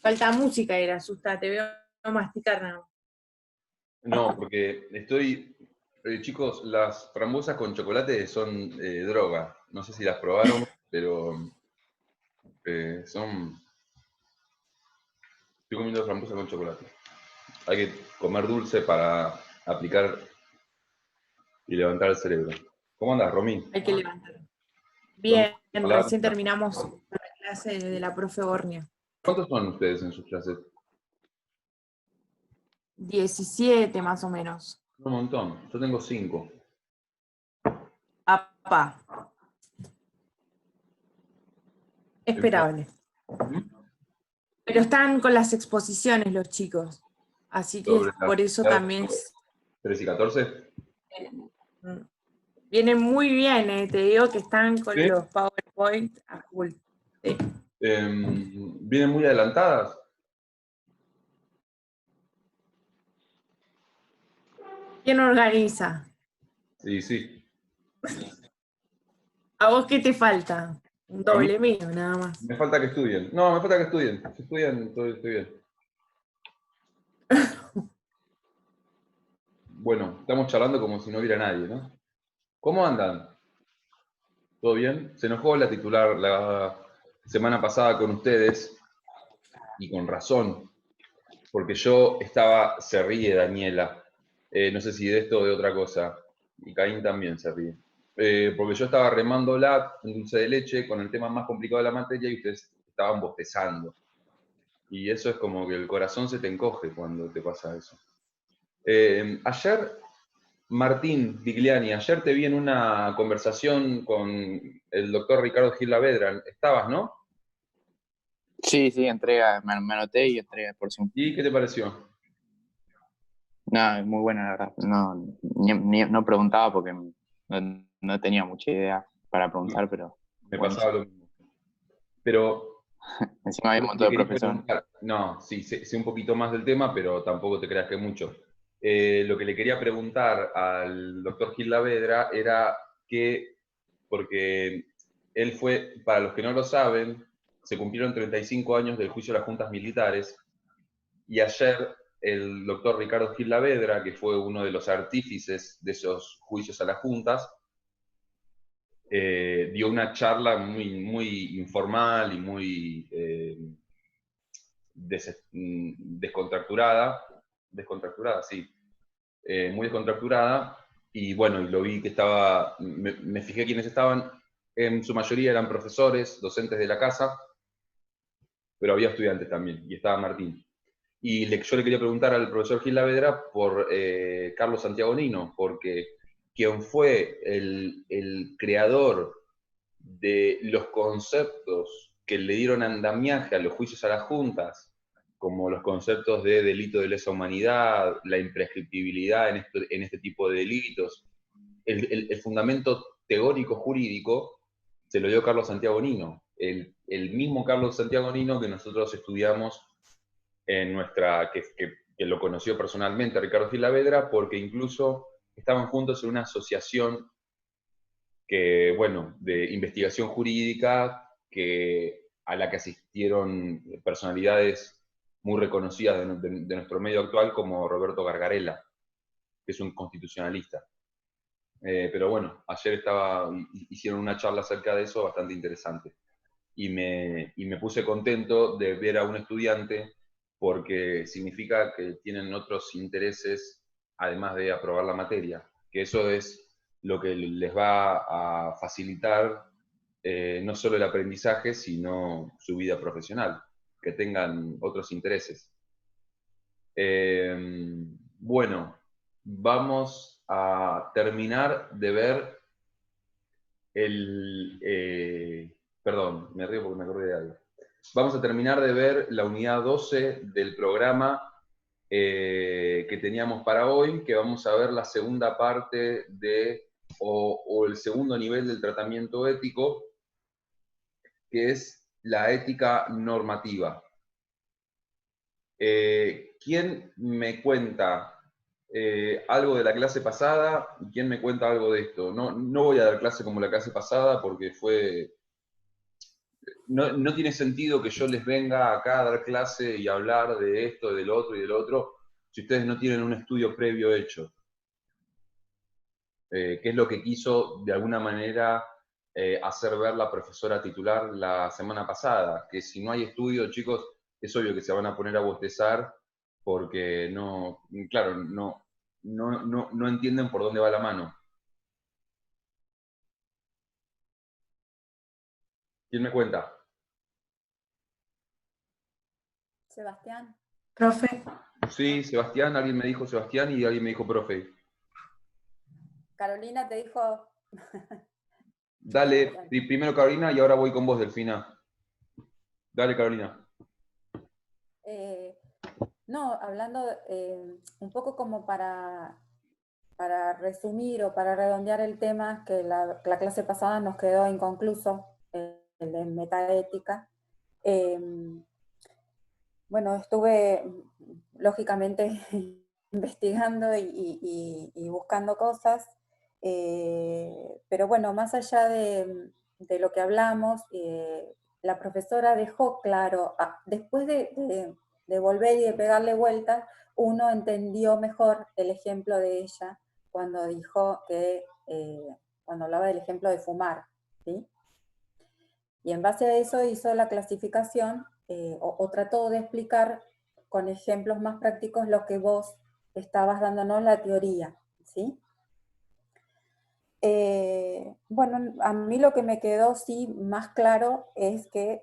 Falta música, era, asusta, te veo masticar nada más. No, porque estoy... chicos, las frambuesas con chocolate son droga. No sé si las probaron, pero son... Estoy comiendo frambuesa con chocolate. Hay que comer dulce para aplicar y levantar el cerebro. ¿Cómo andas, Romín? Hay que levantar. Vamos Bien, a hablar. recién terminamos la clase de la profe Bornia. ¿Cuántos son ustedes en sus clases? 17 más o menos. Un montón. Yo tengo 5. Apá. Esperable. Pero están con las exposiciones los chicos. Así que Sobre las por eso también 3 y 14. vienen muy bien, te digo que están con ¿Sí? los PowerPoint a full. Sí. ¿Vienen muy adelantadas? ¿Quién organiza? Sí, sí. ¿A vos qué te falta? Un A mí doble mío, nada más. me falta que estudien. No, me falta que estudien. Si estudian, estoy bien. Bueno, estamos charlando como si no hubiera nadie, ¿no? ¿Cómo andan? ¿Todo bien? Se enojó la titular la semana pasada con ustedes, y con razón, porque yo estaba, se ríe Daniela, no sé si de esto o de otra cosa, y Caín también se ríe, porque yo estaba remándola en dulce de leche con el tema más complicado de la materia y ustedes estaban bostezando. Y eso es como que el corazón se te encoge cuando te pasa eso. Ayer, Martín Vigliani, ayer te vi en una conversación con el doctor Ricardo Gil Lavedra. Estabas, ¿no? Sí, me anoté y entré por Zoom. ¿Y qué te pareció? No, muy buena la verdad. No, no preguntaba porque no tenía mucha idea para preguntar, pero Me pasaba buenísimo. lo mismo. Pero Encima había un le montón de quería profesores. preguntar, no, sí, sé un poquito más del tema, pero tampoco te creas que mucho. Lo que le quería preguntar al doctor Gil Lavedra era que, porque él fue, para los que no lo saben, se cumplieron 35 años del juicio de las juntas militares, y ayer el doctor Ricardo Gil Lavedra, que fue uno de los artífices de esos juicios a las juntas, dio una charla muy informal y muy descontracturada, sí, muy descontracturada, y bueno, y lo vi que estaba, me fijé quiénes estaban, en su mayoría eran profesores, docentes de la casa, pero había estudiantes también, y estaba Martín. Y yo le quería preguntar al profesor Gil Lavedra por Carlos Santiago Nino, porque quien fue el creador de los conceptos que le dieron andamiaje a los juicios a las juntas, como los conceptos de delito de lesa humanidad, la imprescriptibilidad en este tipo de delitos, el fundamento teórico jurídico se lo dio Carlos Santiago Nino, el mismo Carlos Santiago Nino que nosotros estudiamos en nuestra, que lo conoció personalmente Ricardo Gil Lavedra, porque incluso estaban juntos en una asociación que, bueno, de investigación jurídica, a la que asistieron personalidades muy reconocidas de nuestro medio actual, como Roberto Gargarella, que es un constitucionalista. Pero bueno, ayer hicieron una charla acerca de eso bastante interesante. Y me puse contento de ver a un estudiante, porque significa que tienen otros intereses además de aprobar la materia, que eso es lo que les va a facilitar no solo el aprendizaje, sino su vida profesional, que tengan otros intereses. Bueno, vamos a terminar de ver perdón, me río porque me acordé de algo. Vamos a terminar de ver la unidad 12 del programa que teníamos para hoy, que vamos a ver la segunda parte o el segundo nivel del tratamiento ético, que es la ética normativa. ¿Quién me cuenta algo de la clase pasada? ¿Quién me cuenta algo de esto? No voy a dar clase como la clase pasada porque no tiene sentido que yo les venga acá a dar clase y hablar de esto, del otro y del otro, si ustedes no tienen un estudio previo hecho. Que es lo que quiso de alguna manera hacer ver la profesora titular la semana pasada, que si no hay estudio, chicos, es obvio que se van a poner a bostezar porque no, claro, no entienden por dónde va la mano. ¿Quién me cuenta? Sebastián. Profe, Sí, Sebastián, alguien me dijo Sebastián y alguien me dijo profe. Carolina te dijo... Dale, primero Carolina y ahora voy con vos, Delfina. Dale, Carolina. No, hablando un poco como para resumir o para redondear el tema, que la clase pasada nos quedó inconcluso, el de metaética. Bueno, estuve lógicamente investigando y buscando cosas, pero bueno, más allá de lo que hablamos, la profesora dejó claro, después de volver y de pegarle vueltas, uno entendió mejor el ejemplo de ella cuando dijo que, cuando hablaba del ejemplo de fumar, ¿sí? Y en base a eso hizo la clasificación, o trató de explicar con ejemplos más prácticos lo que vos estabas dándonos la teoría, ¿sí? Bueno, a mí lo que me quedó sí más claro es que,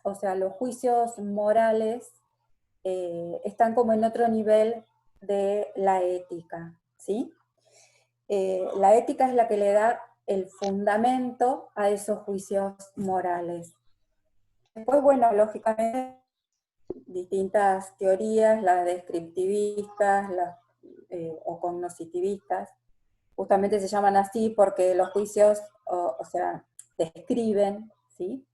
o sea, los juicios morales están como en otro nivel de la ética, ¿sí? La ética es la que le da el fundamento a esos juicios morales. Después, bueno, lógicamente, distintas teorías, las descriptivistas, o cognoscitivistas, justamente se llaman así porque los juicios, o sea, describen, ¿sí?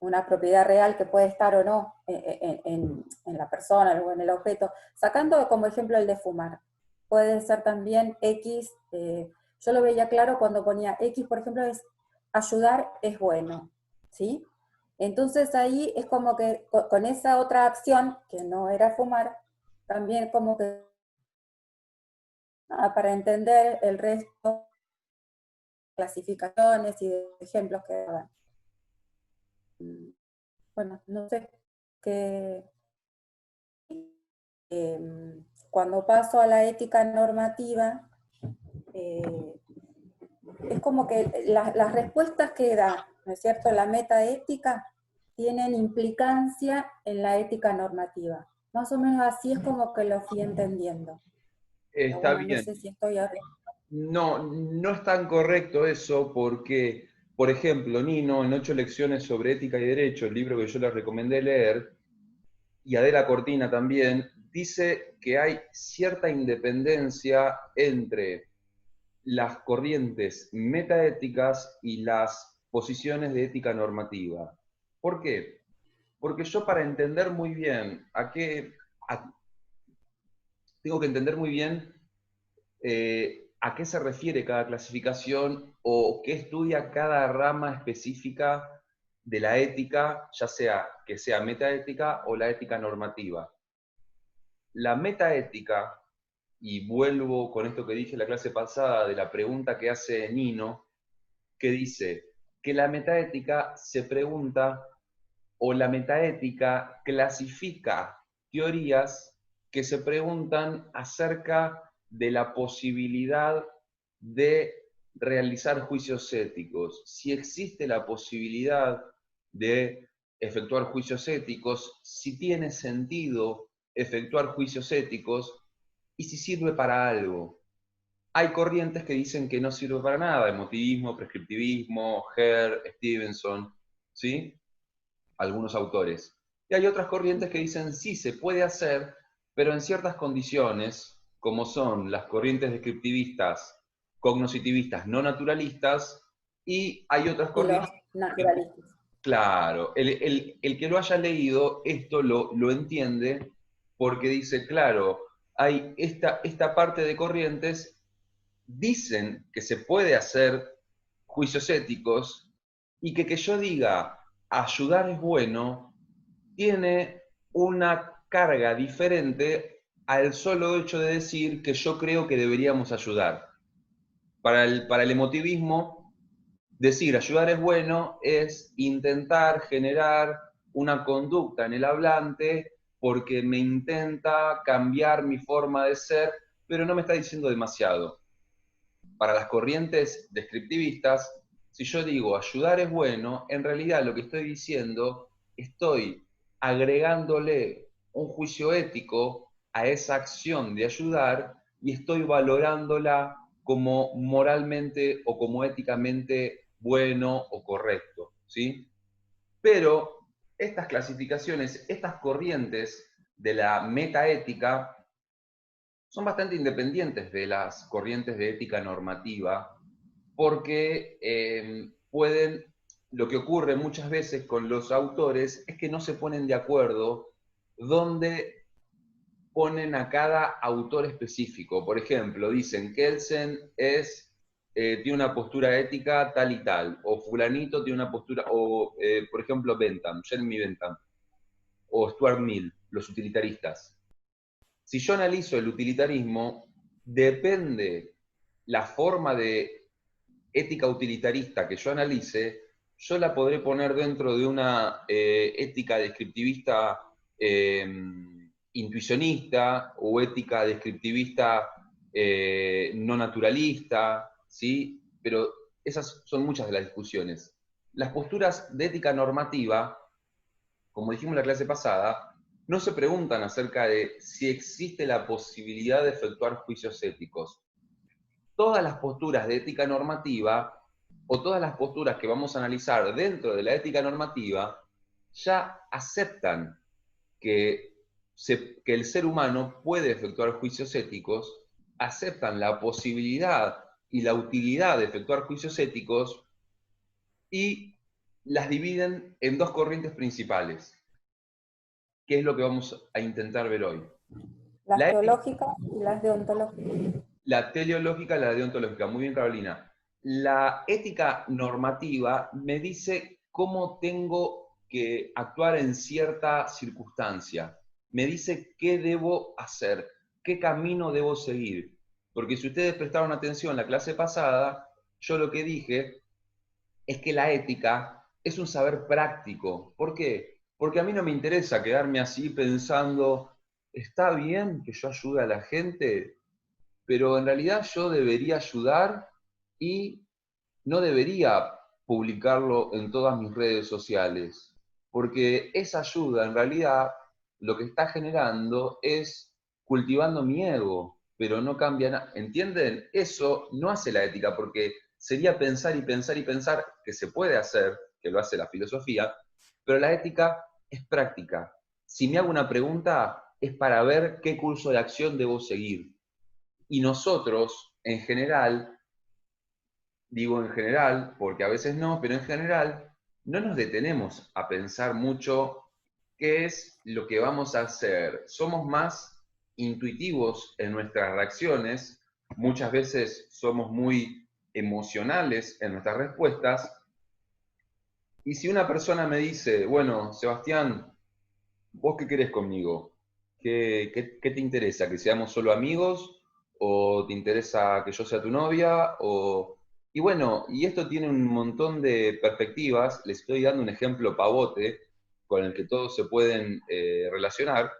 Una propiedad real que puede estar o no en la persona o en el objeto, sacando como ejemplo el de fumar. Puede ser también X, yo lo veía claro cuando ponía X, por ejemplo, es ayudar es bueno, ¿sí? Entonces ahí es como que con esa otra acción, que no era fumar, también como que para entender el resto de clasificaciones y de ejemplos que daban. Bueno, no sé qué. Cuando paso a la ética normativa, es como que las respuestas que da, ¿no es cierto?, la metaética, tienen implicancia en la ética normativa. Más o menos así es como que lo fui entendiendo. Pero Está bueno, no bien. sé si estoy ahora. No es tan correcto eso porque, por ejemplo, Nino, en 8 lecciones sobre ética y derecho, el libro que yo les recomendé leer, y Adela Cortina también, dice que hay cierta independencia entre las corrientes metaéticas y las posiciones de ética normativa. ¿Por qué? Porque yo para entender muy bien tengo que entender muy bien a qué se refiere cada clasificación o qué estudia cada rama específica de la ética, ya sea que sea metaética o la ética normativa. La metaética, y vuelvo con esto que dije en la clase pasada de la pregunta que hace Nino, que dice que la metaética se pregunta o la metaética clasifica teorías que se preguntan acerca de la posibilidad de realizar juicios éticos. Si existe la posibilidad de efectuar juicios éticos, si tiene sentido efectuar juicios éticos y si sirve para algo. Hay corrientes que dicen que no sirve para nada, emotivismo, prescriptivismo, Hare, Stevenson, ¿sí? Algunos autores. Y hay otras corrientes que dicen sí, se puede hacer, pero en ciertas condiciones, como son las corrientes descriptivistas, cognoscitivistas, no naturalistas, y hay otras Y los corrientes. naturalistas. Claro, el que lo haya leído esto lo entiende porque dice, claro, hay esta parte de corrientes, dicen que se puede hacer juicios éticos, Y que yo diga, ayudar es bueno, tiene una carga diferente al solo hecho de decir que yo creo que deberíamos ayudar. Para el emotivismo, decir ayudar es bueno es intentar generar una conducta en el hablante porque me intenta cambiar mi forma de ser, pero no me está diciendo demasiado. Para las corrientes descriptivistas, si yo digo ayudar es bueno, en realidad lo que estoy diciendo, estoy agregándole un juicio ético a esa acción de ayudar y estoy valorándola como moralmente o como éticamente bueno o correcto, ¿sí? Pero estas clasificaciones, estas corrientes de la metaética son bastante independientes de las corrientes de ética normativa, porque lo que ocurre muchas veces con los autores es que no se ponen de acuerdo dónde ponen a cada autor específico. Por ejemplo, dicen Kelsen tiene una postura ética tal y tal, o fulanito tiene una postura, o por ejemplo Bentham, Jeremy Bentham, o Stuart Mill, los utilitaristas. Si yo analizo el utilitarismo, depende la forma de ética utilitarista que yo analice, yo la podré poner dentro de una ética descriptivista intuicionista o ética descriptivista no naturalista, ¿sí? Pero esas son muchas de las discusiones. Las posturas de ética normativa, como dijimos en la clase pasada, no se preguntan acerca de si existe la posibilidad de efectuar juicios éticos. Todas las posturas de ética normativa o todas las posturas que vamos a analizar dentro de la ética normativa ya aceptan que el ser humano puede efectuar juicios éticos, aceptan la posibilidad y la utilidad de efectuar juicios éticos y las dividen en dos corrientes principales, que es lo que vamos a intentar ver hoy. Las teológicas y las deontológicas. La teleológica y la deontológica. Muy bien, Carolina. La ética normativa me dice cómo tengo que actuar en cierta circunstancia. Me dice qué debo hacer, qué camino debo seguir. Porque si ustedes prestaron atención en la clase pasada, yo lo que dije es que la ética es un saber práctico. ¿Por qué? Porque a mí no me interesa quedarme así pensando, ¿está bien que yo ayude a la gente? Pero en realidad yo debería ayudar y no debería publicarlo en todas mis redes sociales, porque esa ayuda en realidad lo que está generando es cultivando mi ego, pero no cambia nada. ¿Entienden? Eso no hace la ética, porque sería pensar y pensar y pensar, que se puede hacer, que lo hace la filosofía, pero la ética es práctica. Si me hago una pregunta, es para ver qué curso de acción debo seguir. Y nosotros, en general, digo en general, porque a veces no, pero en general, no nos detenemos a pensar mucho qué es lo que vamos a hacer. Somos más intuitivos en nuestras reacciones, muchas veces somos muy emocionales en nuestras respuestas, y si una persona me dice, bueno, Sebastián, ¿vos qué querés conmigo? ¿Qué te interesa? ¿Que seamos solo amigos? ¿O te interesa que yo sea tu novia? Y bueno, y esto tiene un montón de perspectivas. Les estoy dando un ejemplo pavote con el que todos se pueden relacionar.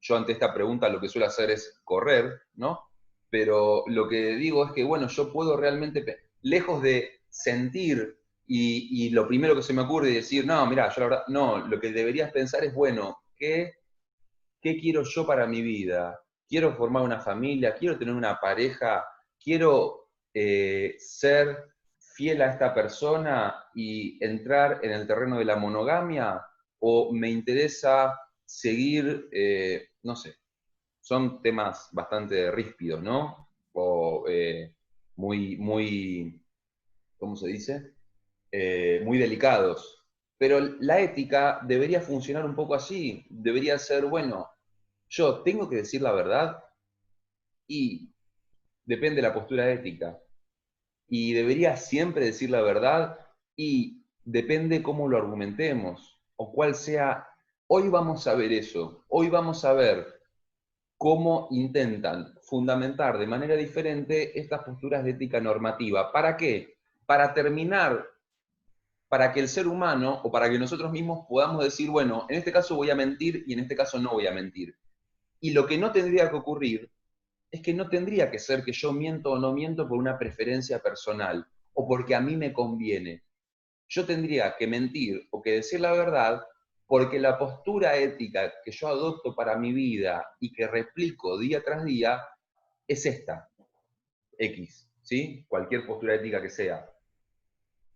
Yo ante esta pregunta lo que suelo hacer es correr, ¿no? Pero lo que digo es que, bueno, yo puedo realmente, lejos de sentir y lo primero que se me ocurre es decir, no, mira, yo la verdad, no, lo que deberías pensar es, bueno, ¿qué quiero yo para mi vida? ¿Quiero formar una familia? ¿Quiero tener una pareja? ¿Quiero ser fiel a esta persona y entrar en el terreno de la monogamia? ¿O me interesa seguir, no sé, son temas bastante ríspidos, ¿no? O muy, ¿cómo se dice? Muy delicados. Pero la ética debería funcionar un poco así. Debería ser, bueno, yo tengo que decir la verdad y depende de la postura ética. Y debería siempre decir la verdad y depende cómo lo argumentemos, o cuál sea. Hoy vamos a ver eso, hoy vamos a ver cómo intentan fundamentar de manera diferente estas posturas de ética normativa. ¿Para qué? Para terminar, para que el ser humano, o para que nosotros mismos podamos decir, bueno, en este caso voy a mentir y en este caso no voy a mentir. Y lo que no tendría que ocurrir es que no tendría que ser que yo miento o no miento por una preferencia personal, o porque a mí me conviene. Yo tendría que mentir o que decir la verdad porque la postura ética que yo adopto para mi vida y que replico día tras día es esta, X, ¿sí? Cualquier postura ética que sea.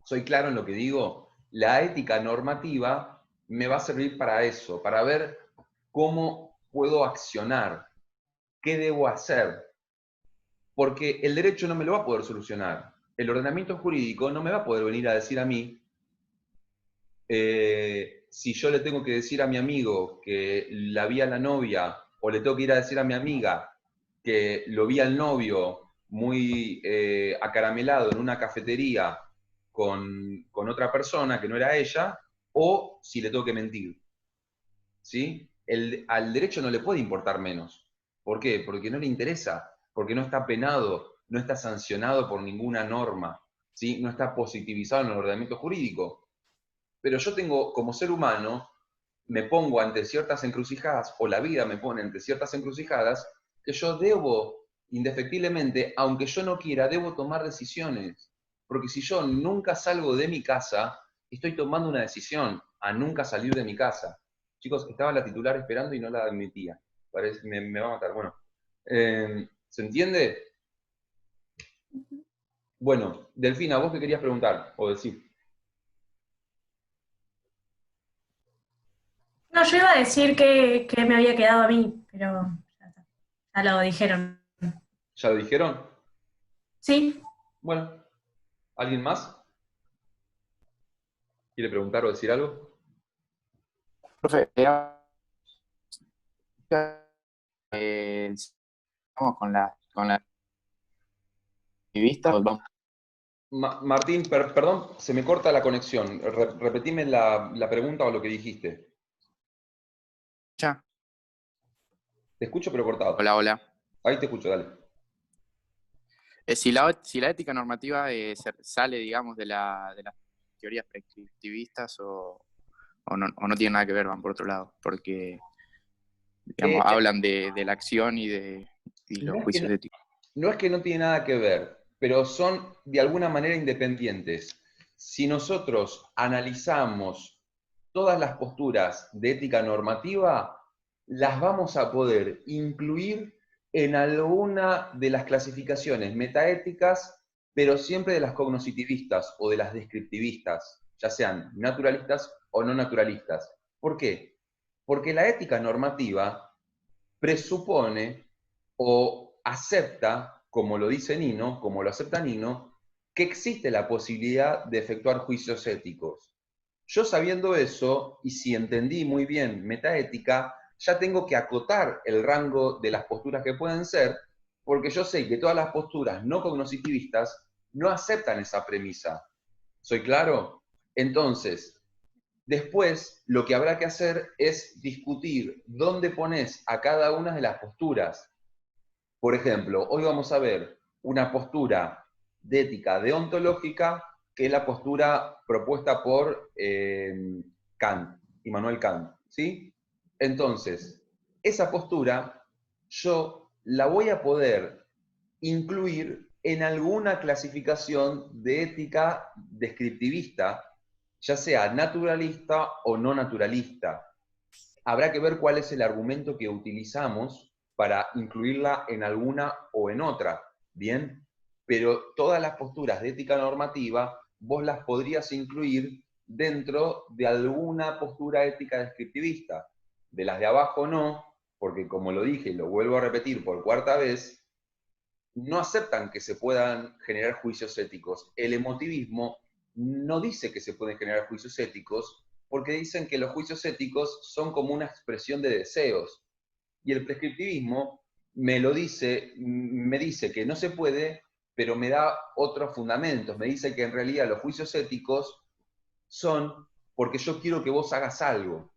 ¿Soy claro en lo que digo? La ética normativa me va a servir para eso, para ver cómo puedo accionar, qué debo hacer, porque el derecho no me lo va a poder solucionar. El ordenamiento jurídico no me va a poder venir a decir a mí, si yo le tengo que decir a mi amigo que la vi a la novia, o le tengo que ir a decir a mi amiga que lo vi al novio muy acaramelado en una cafetería con otra persona que no era ella, o si le tengo que mentir. ¿Sí? Al derecho no le puede importar menos. ¿Por qué? Porque no le interesa, porque no está penado, no está sancionado por ninguna norma, ¿sí? No está positivizado en el ordenamiento jurídico. Pero yo tengo, como ser humano, me pongo ante ciertas encrucijadas, o la vida me pone ante ciertas encrucijadas, que yo debo, indefectiblemente, aunque yo no quiera, debo tomar decisiones. Porque si yo nunca salgo de mi casa, estoy tomando una decisión a nunca salir de mi casa. Chicos, estaba la titular esperando y no la admitía. Me va a matar. Bueno, ¿se entiende? Bueno, Delfina, ¿vos qué querías preguntar o decir? No, yo iba a decir que me había quedado a mí, pero ya está. Ya lo dijeron. ¿Ya lo dijeron? ¿Sí? Bueno, ¿alguien más? ¿Quiere preguntar o decir algo? Profe, vamos con la activista. Martín, perdón, se me corta la conexión. Repetime la pregunta o lo que dijiste. Ya. Te escucho pero cortado. Hola, hola. Ahí te escucho, dale. Si la ética normativa sale, digamos, de las teorías prescriptivistas o no tiene nada que ver, van por otro lado, porque digamos, hablan de la acción y los juicios éticos. No es que no tiene nada que ver, pero son de alguna manera independientes. Si nosotros analizamos todas las posturas de ética normativa, las vamos a poder incluir en alguna de las clasificaciones metaéticas, pero siempre de las cognoscitivistas o de las descriptivistas, ya sean naturalistas o no naturalistas. ¿Por qué? Porque la ética normativa presupone o acepta, como lo dice Nino, como lo acepta Nino, que existe la posibilidad de efectuar juicios éticos. Yo sabiendo eso, y si entendí muy bien metaética, ya tengo que acotar el rango de las posturas que pueden ser, porque yo sé que todas las posturas no cognoscitivistas no aceptan esa premisa. ¿Soy claro? Entonces, después, lo que habrá que hacer es discutir dónde pones a cada una de las posturas. Por ejemplo, hoy vamos a ver una postura de ética deontológica, que es la postura propuesta por Kant, Immanuel Kant, ¿sí? Entonces, esa postura yo la voy a poder incluir en alguna clasificación de ética descriptivista, ya sea naturalista o no naturalista. Habrá que ver cuál es el argumento que utilizamos para incluirla en alguna o en otra, ¿bien? Pero todas las posturas de ética normativa vos las podrías incluir dentro de alguna postura ética descriptivista. De las de abajo no, porque como lo dije y lo vuelvo a repetir por cuarta vez, no aceptan que se puedan generar juicios éticos. El emotivismo no dice que se pueden generar juicios éticos porque dicen que los juicios éticos son como una expresión de deseos. Y el prescriptivismo me dice que no se puede, pero me da otros fundamentos. Me dice que en realidad los juicios éticos son porque yo quiero que vos hagas algo.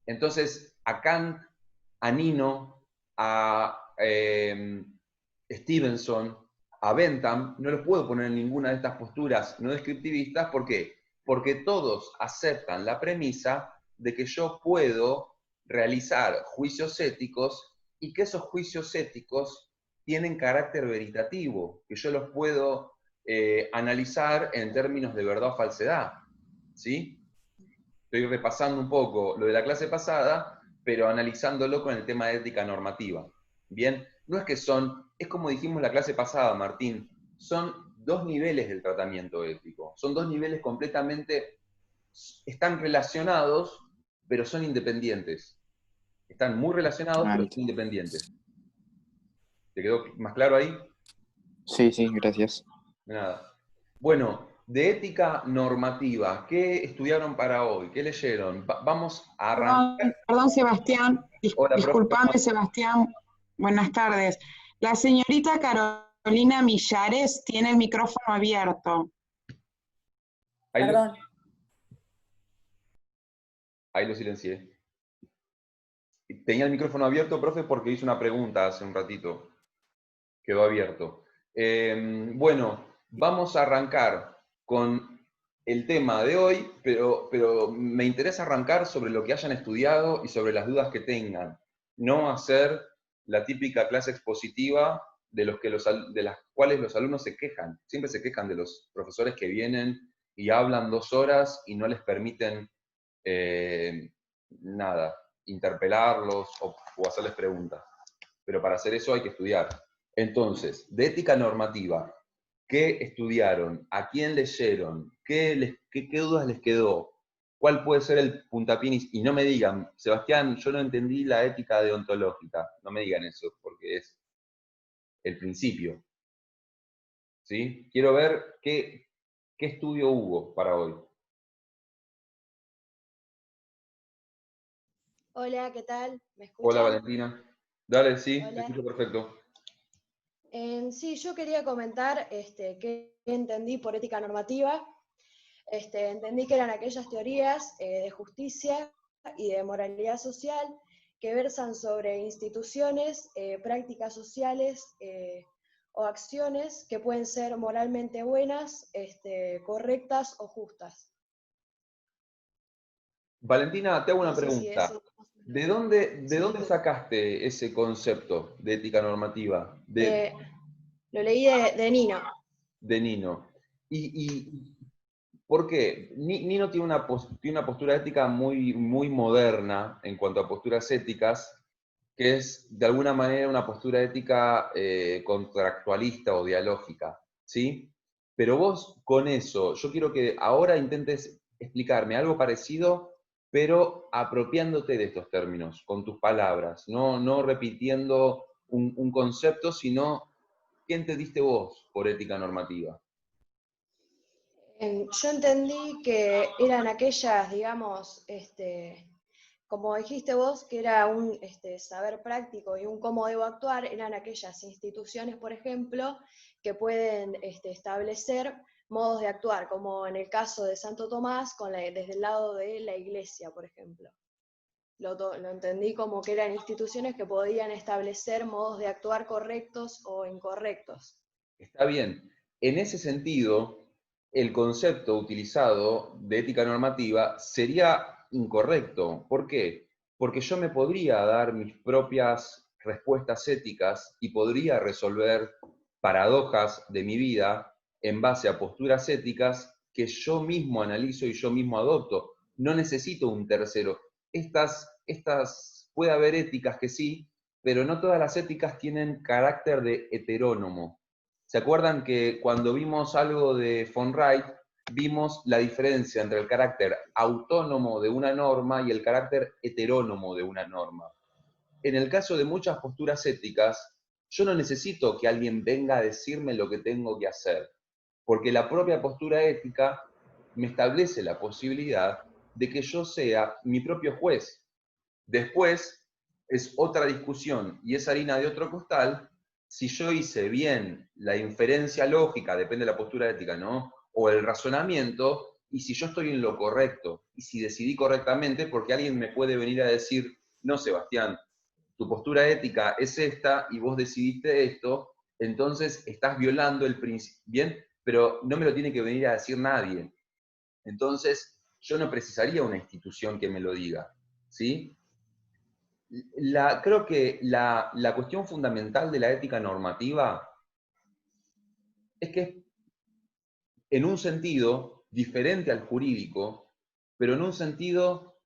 Entonces, a Kant, a Nino, a Stevenson, a Bentham, no los puedo poner en ninguna de estas posturas no descriptivistas. ¿Por qué? Porque todos aceptan la premisa de que yo puedo realizar juicios éticos y que esos juicios éticos tienen carácter veritativo, que yo los puedo analizar en términos de verdad o falsedad. ¿Sí? Estoy repasando un poco lo de la clase pasada, pero analizándolo con el tema de ética normativa. Bien, no es que es como dijimos la clase pasada, Martín, son dos niveles del tratamiento ético, son dos niveles completamente, están relacionados, pero son independientes. Están muy relacionados, pero son independientes. ¿Te quedó más claro ahí? Sí, sí, gracias. De nada. Bueno, de ética normativa, ¿qué estudiaron para hoy? ¿Qué leyeron? Vamos a arrancar. Perdón, Sebastián. Hola, Disculpame, Sebastián. Buenas tardes. La señorita Carolina Millares tiene el micrófono abierto. Perdón. Ahí lo silencié. Tenía el micrófono abierto, profe, porque hice una pregunta hace un ratito. Quedó abierto. Bueno, vamos a arrancar con el tema de hoy, pero me interesa arrancar sobre lo que hayan estudiado y sobre las dudas que tengan. No hacer la típica clase expositiva de las cuales los alumnos se quejan. Siempre se quejan de los profesores que vienen y hablan 2 horas y no les permiten nada, interpelarlos o hacerles preguntas. Pero para hacer eso hay que estudiar. Entonces, de ética normativa, ¿qué estudiaron? ¿A quién leyeron? ¿Qué dudas les quedó? ¿Cuál puede ser el puntapié? Y no me digan, Sebastián, yo no entendí la ética deontológica. No me digan eso, porque es el principio. ¿Sí? Quiero ver qué estudio hubo para hoy. Hola, ¿qué tal? ¿Me escuchan? Hola, Valentina. Dale, sí, Hola. te escucho perfecto. Sí, yo quería comentar qué entendí por ética normativa. Entendí que eran aquellas teorías de justicia y de moralidad social que versan sobre instituciones, prácticas sociales o acciones que pueden ser moralmente buenas, correctas o justas. Valentina, te hago una No sé si pregunta. eso- ¿De dónde sacaste ese concepto de ética normativa? Lo leí de Nino. De Nino. ¿Y por qué? Nino tiene una postura ética muy, muy moderna en cuanto a posturas éticas, que es de alguna manera una postura ética contractualista o dialógica, ¿sí? Pero vos con eso, yo quiero que ahora intentes explicarme algo parecido, pero apropiándote de estos términos, con tus palabras, no repitiendo un concepto, sino ¿qué entendiste vos por ética normativa? Yo entendí que eran aquellas, digamos, como dijiste vos, que era un saber práctico y un cómo debo actuar, eran aquellas instituciones, por ejemplo, que pueden establecer modos de actuar, como en el caso de Santo Tomás, desde el lado de la iglesia, por ejemplo. Lo entendí como que eran instituciones que podían establecer modos de actuar correctos o incorrectos. Está bien. En ese sentido, el concepto utilizado de ética normativa sería incorrecto. ¿Por qué? Porque yo me podría dar mis propias respuestas éticas y podría resolver paradojas de mi vida en base a posturas éticas que yo mismo analizo y yo mismo adopto. No necesito un tercero. Puede haber éticas que sí, pero no todas las éticas tienen carácter de heterónomo. ¿Se acuerdan que cuando vimos algo de von Wright, vimos la diferencia entre el carácter autónomo de una norma y el carácter heterónomo de una norma? En el caso de muchas posturas éticas, yo no necesito que alguien venga a decirme lo que tengo que hacer, porque la propia postura ética me establece la posibilidad de que yo sea mi propio juez. Después es otra discusión y es harina de otro costal si yo hice bien la inferencia lógica, depende de la postura ética, ¿no? O el razonamiento y si yo estoy en lo correcto, y si decidí correctamente, porque alguien me puede venir a decir, no, Sebastián, tu postura ética es esta y vos decidiste esto, entonces estás violando el principio, ¿bien? Pero no me lo tiene que venir a decir nadie. Entonces, yo no precisaría una institución que me lo diga, ¿sí? Creo que la cuestión fundamental de la ética normativa es que es, en un sentido, diferente al jurídico, pero en un sentido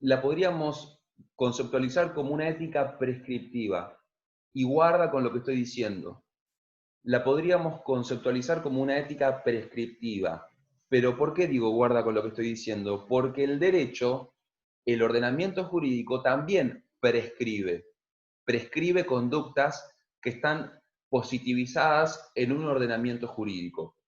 la podríamos conceptualizar como una ética prescriptiva, y guarda con lo que estoy diciendo. La podríamos conceptualizar como una ética prescriptiva. Pero ¿por qué digo guarda con lo que estoy diciendo? Porque el derecho, el ordenamiento jurídico también prescribe conductas que están positivizadas en un ordenamiento jurídico.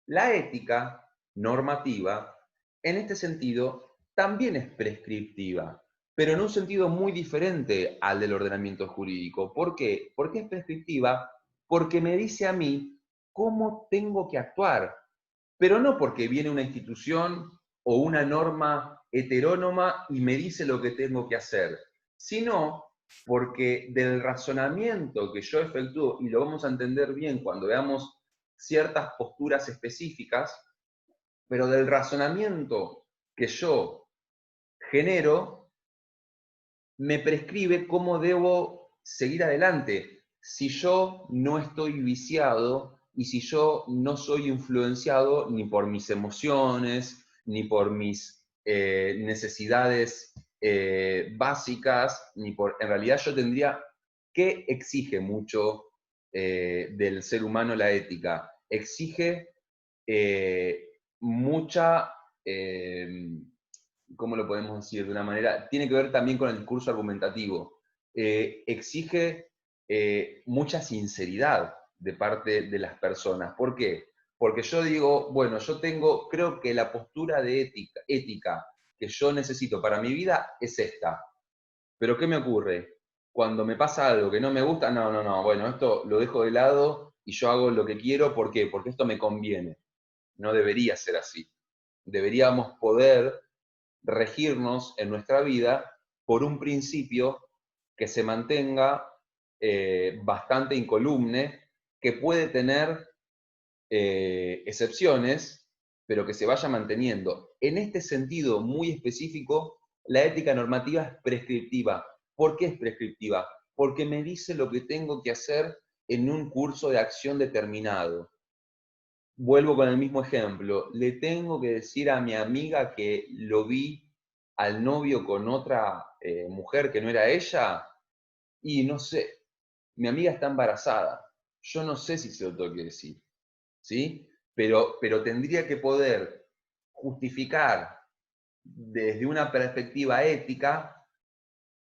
La ética normativa, en este sentido, también es prescriptiva, pero en un sentido muy diferente al del ordenamiento jurídico. ¿Por qué? Porque es prescriptiva porque me dice a mí cómo tengo que actuar, pero no porque viene una institución o una norma heterónoma y me dice lo que tengo que hacer, sino porque del razonamiento que yo efectúo, y lo vamos a entender bien cuando veamos ciertas posturas específicas, pero del razonamiento que yo genero, me prescribe cómo debo seguir adelante. Si yo no estoy viciado y si yo no soy influenciado ni por mis emociones, ni por mis necesidades básicas, en realidad yo tendría, ¿qué exige mucho del ser humano la ética? Exige mucha, ¿cómo lo podemos decir de una manera? Tiene que ver también con el discurso argumentativo. Exige mucha sinceridad de parte de las personas. ¿Por qué? Porque yo digo, bueno, creo que la postura de ética que yo necesito para mi vida es esta. Pero ¿qué me ocurre? Cuando me pasa algo que no me gusta, no, bueno, esto lo dejo de lado y yo hago lo que quiero. ¿Por qué? Porque esto me conviene. No debería ser así. Deberíamos poder regirnos en nuestra vida por un principio que se mantenga bastante incolume, que puede tener excepciones, pero que se vaya manteniendo. En este sentido muy específico, la ética normativa es prescriptiva. ¿Por qué es prescriptiva? Porque me dice lo que tengo que hacer en un curso de acción determinado. Vuelvo con el mismo ejemplo. Le tengo que decir a mi amiga que lo vi al novio con otra mujer que no era ella, y no sé, mi amiga está embarazada. Yo no sé si se lo tengo que decir, ¿sí? Pero tendría que poder justificar desde una perspectiva ética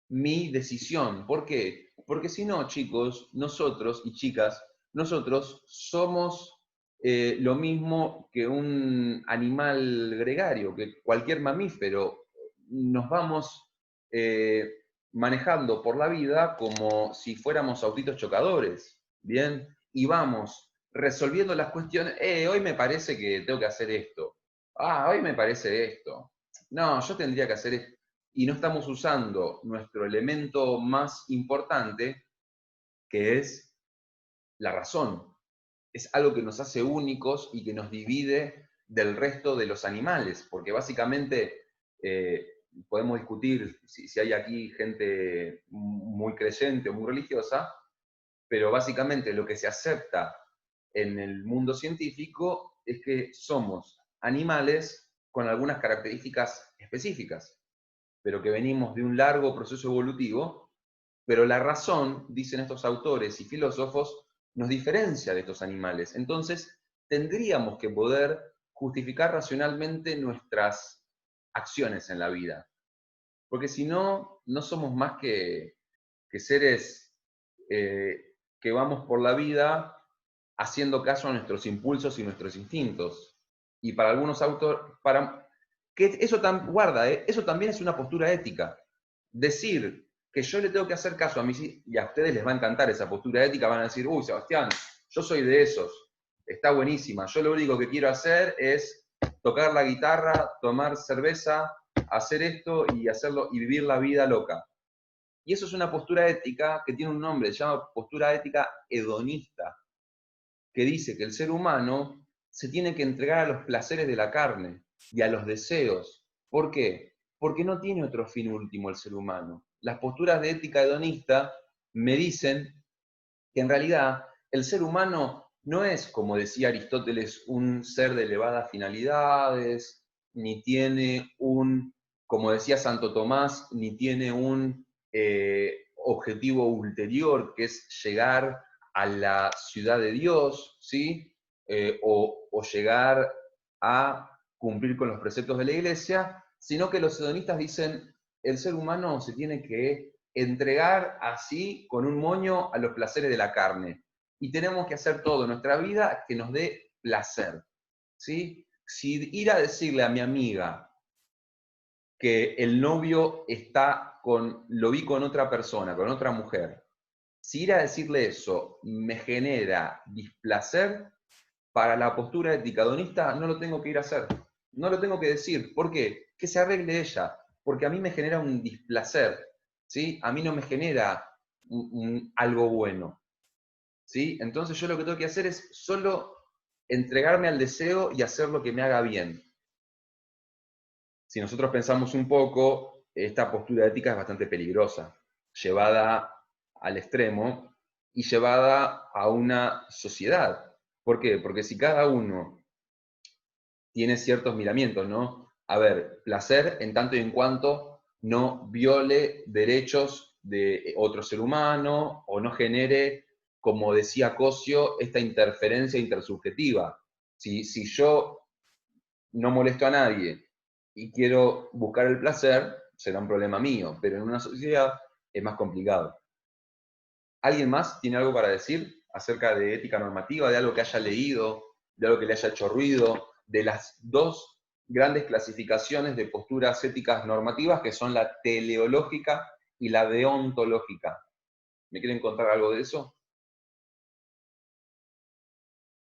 mi decisión. ¿Por qué? Porque si no, chicos, nosotros y chicas, nosotros somos lo mismo que un animal gregario, que cualquier mamífero. Nos vamos manejando por la vida como si fuéramos autitos chocadores, ¿bien? Y vamos resolviendo las cuestiones. Hoy me parece que tengo que hacer esto. Hoy me parece esto. No, yo tendría que hacer esto. Y no estamos usando nuestro elemento más importante, que es la razón. Es algo que nos hace únicos y que nos divide del resto de los animales, porque básicamente podemos discutir si hay aquí gente muy creyente o muy religiosa, pero básicamente lo que se acepta en el mundo científico es que somos animales con algunas características específicas, pero que venimos de un largo proceso evolutivo, pero la razón, dicen estos autores y filósofos, nos diferencia de estos animales. Entonces, tendríamos que poder justificar racionalmente nuestras acciones en la vida. Porque si no, no somos más que seres que vamos por la vida haciendo caso a nuestros impulsos y nuestros instintos. Y para algunos autores, eso también es una postura ética. Decir que yo le tengo que hacer caso a mis hijos, y a ustedes les va a encantar esa postura ética, van a decir, Sebastián, yo soy de esos, está buenísima, yo lo único que quiero hacer es tocar la guitarra, tomar cerveza, hacer esto y hacerlo y vivir la vida loca. Y eso es una postura ética que tiene un nombre, se llama postura ética hedonista, que dice que el ser humano se tiene que entregar a los placeres de la carne y a los deseos. ¿Por qué? Porque no tiene otro fin último el ser humano. Las posturas de ética hedonista me dicen que en realidad el ser humano no es, como decía Aristóteles, un ser de elevadas finalidades, ni tiene un, como decía Santo Tomás, ni tiene un objetivo ulterior, que es llegar a la ciudad de Dios, ¿sí? O llegar a cumplir con los preceptos de la iglesia, sino que los hedonistas dicen, el ser humano se tiene que entregar así, con un moño, a los placeres de la carne. Y tenemos que hacer todo en nuestra vida que nos dé placer, ¿sí? Si ir a decirle a mi amiga que el novio lo vi con otra persona, con otra mujer, si ir a decirle eso me genera displacer, para la postura ética hedonista no lo tengo que ir a hacer. No lo tengo que decir. ¿Por qué? Que se arregle ella. Porque a mí me genera un displacer, ¿sí? A mí no me genera algo bueno, ¿sí? Entonces yo lo que tengo que hacer es solo entregarme al deseo y hacer lo que me haga bien. Si nosotros pensamos un poco, esta postura ética es bastante peligrosa, llevada al extremo y llevada a una sociedad. ¿Por qué? Porque si cada uno tiene ciertos miramientos, ¿no? A ver, placer en tanto y en cuanto no viole derechos de otro ser humano o no genere, como decía Cosio, esta interferencia intersubjetiva. Si yo no molesto a nadie y quiero buscar el placer, será un problema mío, pero en una sociedad es más complicado. ¿Alguien más tiene algo para decir acerca de ética normativa, de algo que haya leído, de algo que le haya hecho ruido, de las dos grandes clasificaciones de posturas éticas normativas, que son la teleológica y la deontológica? ¿Me quieren contar algo de eso?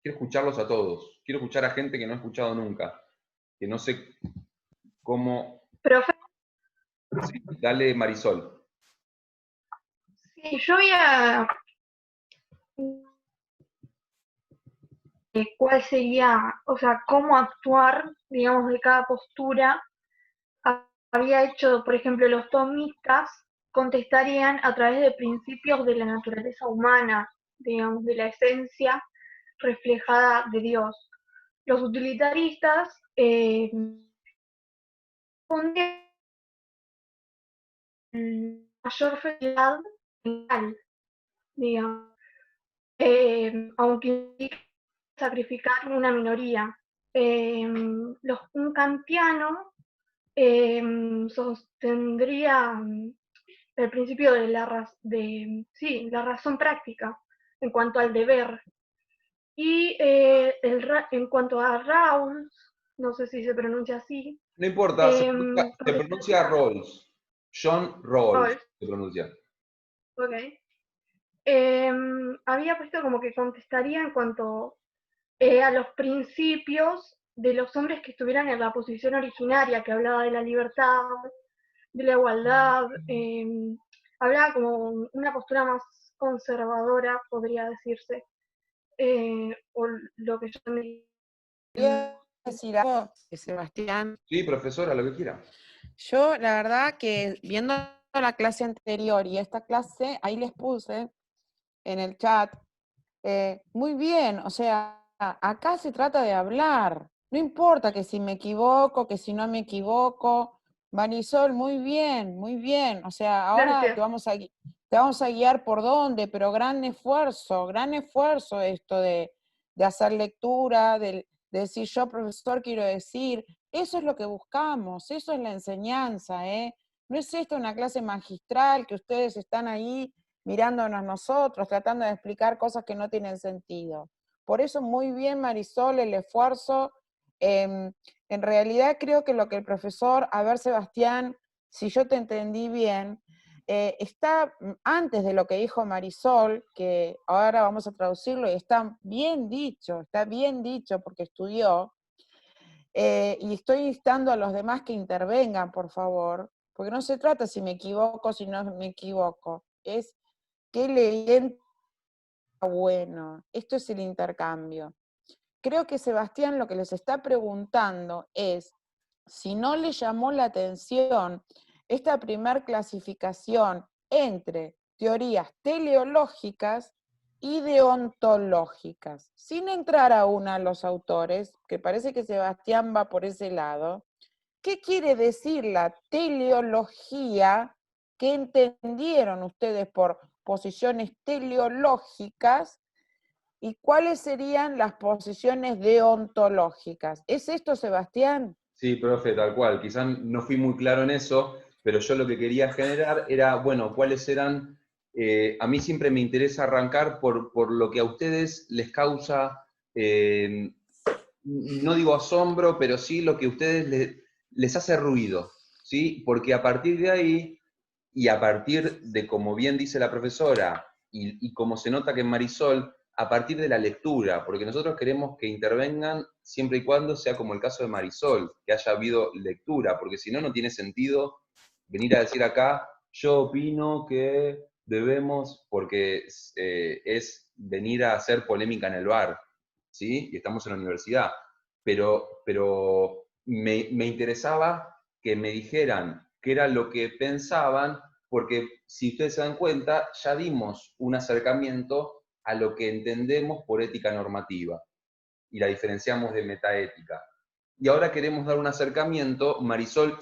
Quiero escucharlos a todos. Quiero escuchar a gente que no he escuchado nunca, que no sé cómo... Profe, Sí, dale, Marisol. sí, yo había cuál sería, o sea, cómo actuar, digamos, de cada postura. Había hecho, por ejemplo, los tomistas contestarían a través de principios de la naturaleza humana, digamos, de la esencia reflejada de Dios. Los utilitaristas pondrían mayor fidelidad real, digamos, aunque implique sacrificar una minoría. Un kantiano sostendría el principio de la razón práctica en cuanto al deber. Y en cuanto a Rawls, no sé si se pronuncia así. No importa, se pronuncia Rawls. John Rawls se pronuncia. Ok. Había puesto como que contestaría en cuanto a los principios de los hombres que estuvieran en la posición originaria, que hablaba de la libertad, de la igualdad, hablaba como una postura más conservadora, podría decirse, o lo que yo me... ¿Quería decir algo, Sebastián? Sí, profesora, lo que quiera. Yo, la verdad que viendo la clase anterior y esta clase, ahí les puse en el chat, muy bien, o sea, acá se trata de hablar, no importa que si me equivoco, que si no me equivoco. Marisol, muy bien, o sea, ahora Gracias. te vamos a guiar por dónde, pero gran esfuerzo esto de hacer lectura, de decir yo, profesor, quiero decir, eso es lo que buscamos, eso es la enseñanza, ¿eh? No es esto una clase magistral que ustedes están ahí mirándonos nosotros, tratando de explicar cosas que no tienen sentido. Por eso muy bien, Marisol, el esfuerzo. En realidad creo que lo que el profesor, a ver, Sebastián, si yo te entendí bien, está antes de lo que dijo Marisol, que ahora vamos a traducirlo, y está bien dicho porque estudió. y estoy instando a los demás que intervengan, por favor, porque no se trata si me equivoco, si no me equivoco, es que le bueno, esto es el intercambio. Creo que Sebastián lo que les está preguntando es si no le llamó la atención esta primer clasificación entre teorías teleológicas y deontológicas, sin entrar aún a los autores, que parece que Sebastián va por ese lado. ¿Qué quiere decir la teleología? ¿Qué entendieron ustedes por posiciones teleológicas? ¿Y cuáles serían las posiciones deontológicas? ¿Es esto, Sebastián? Sí, profe, tal cual. Quizás no fui muy claro en eso, pero yo lo que quería generar era, bueno, cuáles eran... a mí siempre me interesa arrancar por lo que a ustedes les causa, no digo asombro, pero sí lo que a ustedes les hace ruido, ¿sí? Porque a partir de ahí, y a partir de, como bien dice la profesora, y como se nota que en Marisol, a partir de la lectura, porque nosotros queremos que intervengan siempre y cuando sea como el caso de Marisol, que haya habido lectura, porque si no, no tiene sentido venir a decir acá, yo opino que debemos, porque es venir a hacer polémica en el bar, ¿sí? Y estamos en la universidad. Pero me interesaba que me dijeran qué era lo que pensaban, porque si ustedes se dan cuenta, ya dimos un acercamiento a lo que entendemos por ética normativa, y la diferenciamos de metaética. Y ahora queremos dar un acercamiento, Marisol